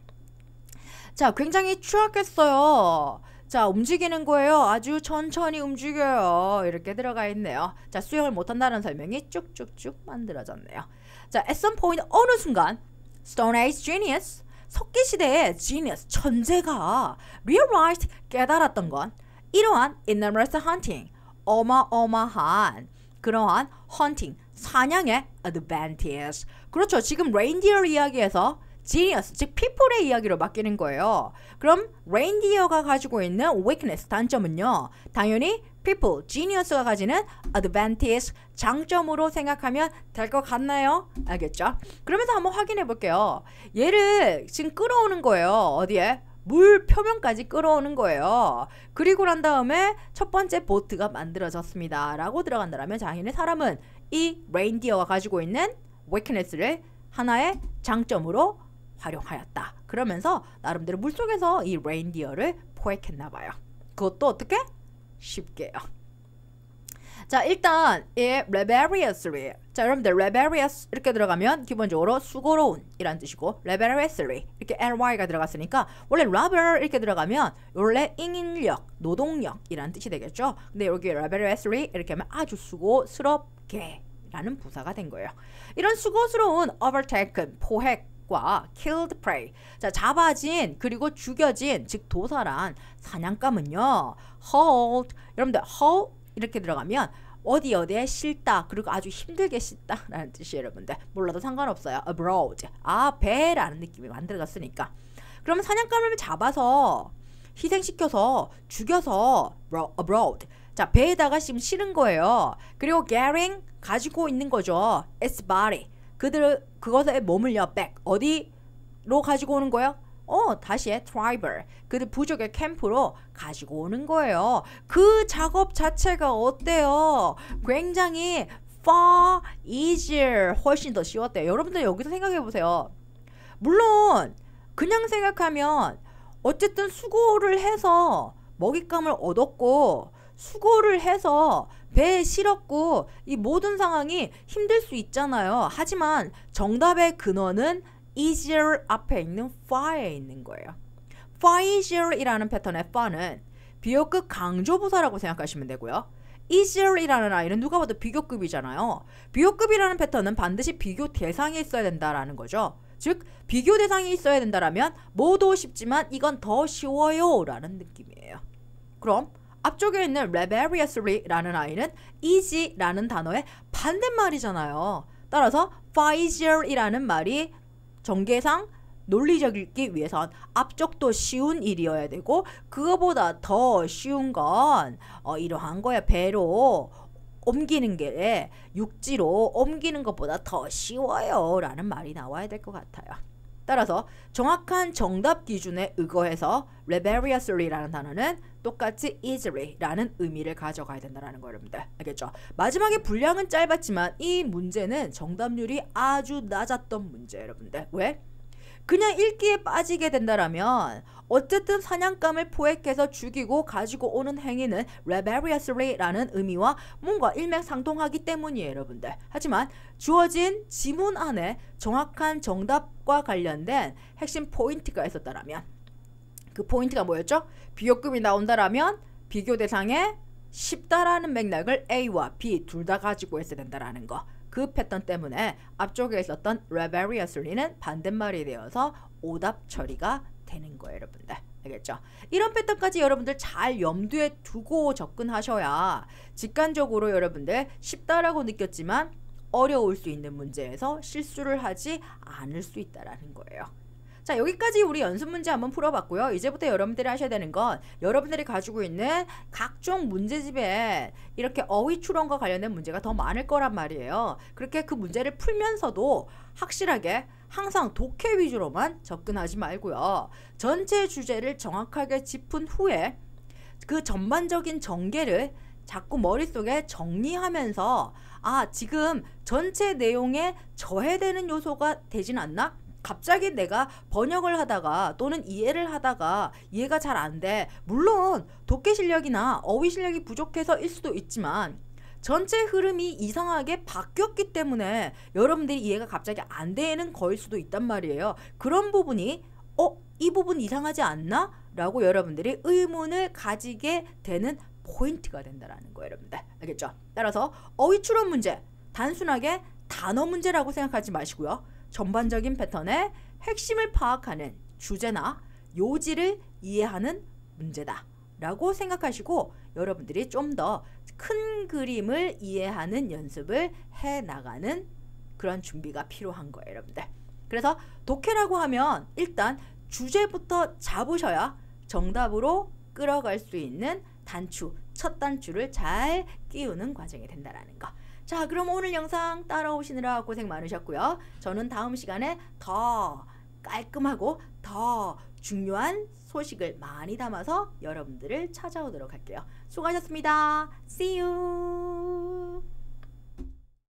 자, 굉장히 취약했어요. 자, 움직이는 거예요. 아주 천천히 움직여요. 이렇게 들어가 있네요. 자, 수영을 못한다는 설명이 쭉쭉쭉 만들어졌네요. 자, at some point 어느 순간 Stone Age genius, 석기시대의 genius, 천재가 realized, 깨달았던 건 이러한 enormous hunting, 어마어마한 그러한 헌팅, 사냥의 advantage. 그렇죠. 지금 reindeer 이야기에서 genius, 즉 people의 이야기로 바뀌는 거예요. 그럼 reindeer가 가지고 있는 weakness, 단점은요. 당연히 people, genius가 가지는 advantage, 장점으로 생각하면 될 것 같나요? 알겠죠? 그러면서 한번 확인해 볼게요. 얘를 지금 끌어오는 거예요. 어디에? 물 표면까지 끌어오는 거예요. 그리고 난 다음에 첫 번째 보트가 만들어졌습니다. 라고 들어간다면 자기네 사람은 이 레인디어가 가지고 있는 weakness를 하나의 장점으로 활용하였다. 그러면서 나름대로 물속에서 이 레인디어를 포획했나 봐요. 그것도 어떻게? 쉽게요. 자, 일단 이 laboriously, 자, 여러분들 laborious 이렇게 들어가면 기본적으로 수고로운 이란 뜻이고 laboriously 이렇게 ly가 들어갔으니까 원래 labor 이렇게 들어가면 원래 인력, 노동력 이란 뜻이 되겠죠. 근데 여기 laboriously 이렇게 하면 아주 수고스럽게 라는 부사가 된 거예요. 이런 수고스러운 overtaken, 포획과 killed prey, 자, 잡아진 그리고 죽여진, 즉 도살한 사냥감은요 hauled, 여러분들 haul 이렇게 들어가면 어디 어디에 싣다 그리고 아주 힘들게 싣다 라는 뜻이 여러분들 몰라도 상관없어요. abroad 배라는 느낌이 만들어졌으니까. 그러면 사냥감을 잡아서 희생시켜서 죽여서 abroad 자 배에다가 지금 실은 거예요. 그리고 carrying 가지고 있는 거죠. its body 그것에 몸을요 back 어디로 가지고 오는 거예요? 다시 tribal 그들 부족의 캠프로 가지고 오는 거예요. 그 작업 자체가 어때요? 굉장히 far easier 훨씬 더 쉬웠대요. 여러분들 여기서 생각해 보세요. 물론 그냥 생각하면 어쨌든 수고를 해서 먹잇감을 얻었고 수고를 해서 배에 실었고 이 모든 상황이 힘들 수 있잖아요. 하지만 정답의 근원은 easier 앞에 있는 far에 있는 거예요. far easier이라는 패턴의 far는 비교급 강조부사라고 생각하시면 되고요. easier이라는 아이는 누가 봐도 비교급이잖아요. 비교급이라는 패턴은 반드시 비교 대상이 있어야 된다라는 거죠. 즉 비교 대상이 있어야 된다라면 뭐도 쉽지만 이건 더 쉬워요 라는 느낌이에요. 그럼 앞쪽에 있는 laboriously라는 아이는 easy라는 단어의 반대말이잖아요. 따라서 far easier이라는 말이 전개상 논리적이기 위해선 앞쪽도 쉬운 일이어야 되고 그거보다 더 쉬운 건 이러한 거야. 배로 옮기는 게 육지로 옮기는 것보다 더 쉬워요 라는 말이 나와야 될 것 같아요. 따라서 정확한 정답 기준에 의거해서 laboriously라는 단어는 똑같이 easily라는 의미를 가져가야 된다는 거 여러분들 알겠죠? 마지막에 분량은 짧았지만 이 문제는 정답률이 아주 낮았던 문제 여러분들. 왜? 그냥 읽기에 빠지게 된다라면 어쨌든 사냥감을 포획해서 죽이고 가지고 오는 행위는 laboriously라는 의미와 뭔가 일맥상통하기 때문이에요 여러분들. 하지만 주어진 지문 안에 정확한 정답과 관련된 핵심 포인트가 있었다라면 그 포인트가 뭐였죠? 비교급이 나온다라면 비교 대상에 쉽다라는 맥락을 A와 B 둘 다 가지고 있어야 된다라는 거. 그 패턴 때문에 앞쪽에 있었던 laboriously는 반대말이 되어서 오답 처리가 되는 거예요 여러분들. 알겠죠? 이런 패턴까지 여러분들 잘 염두에 두고 접근하셔야 직관적으로 여러분들 쉽다라고 느꼈지만 어려울 수 있는 문제에서 실수를 하지 않을 수 있다라는 거예요. 자 여기까지 우리 연습 문제 한번 풀어봤고요. 이제부터 여러분들이 하셔야 되는 건 여러분들이 가지고 있는 각종 문제집에 이렇게 어휘 추론과 관련된 문제가 더 많을 거란 말이에요. 그렇게 그 문제를 풀면서도 확실하게 항상 독해 위주로만 접근하지 말고요. 전체 주제를 정확하게 짚은 후에 그 전반적인 전개를 자꾸 머릿속에 정리하면서 지금 전체 내용에 저해되는 요소가 되진 않나? 갑자기 내가 번역을 하다가 또는 이해를 하다가 이해가 잘 안 돼. 물론 독해 실력이나 어휘 실력이 부족해서일 수도 있지만 전체 흐름이 이상하게 바뀌었기 때문에 여러분들이 이해가 갑자기 안 되는 거일 수도 있단 말이에요. 그런 부분이 이 부분 이상하지 않나? 라고 여러분들이 의문을 가지게 되는 포인트가 된다는 거예요 여러분들. 알겠죠? 따라서 어휘 추론 문제 단순하게 단어 문제라고 생각하지 마시고요. 전반적인 패턴의 핵심을 파악하는 주제나 요지를 이해하는 문제다 라고 생각하시고 여러분들이 좀 더 큰 그림을 이해하는 연습을 해나가는 그런 준비가 필요한 거예요 여러분들. 그래서 독해라고 하면 일단 주제부터 잡으셔야 정답으로 끌어갈 수 있는 단추, 첫 단추를 잘 끼우는 과정이 된다는 거. 자 그럼 오늘 영상 따라오시느라 고생 많으셨고요. 저는 다음 시간에 더 깔끔하고 더 중요한 소식을 많이 담아서 여러분들을 찾아오도록 할게요. 수고하셨습니다. See you.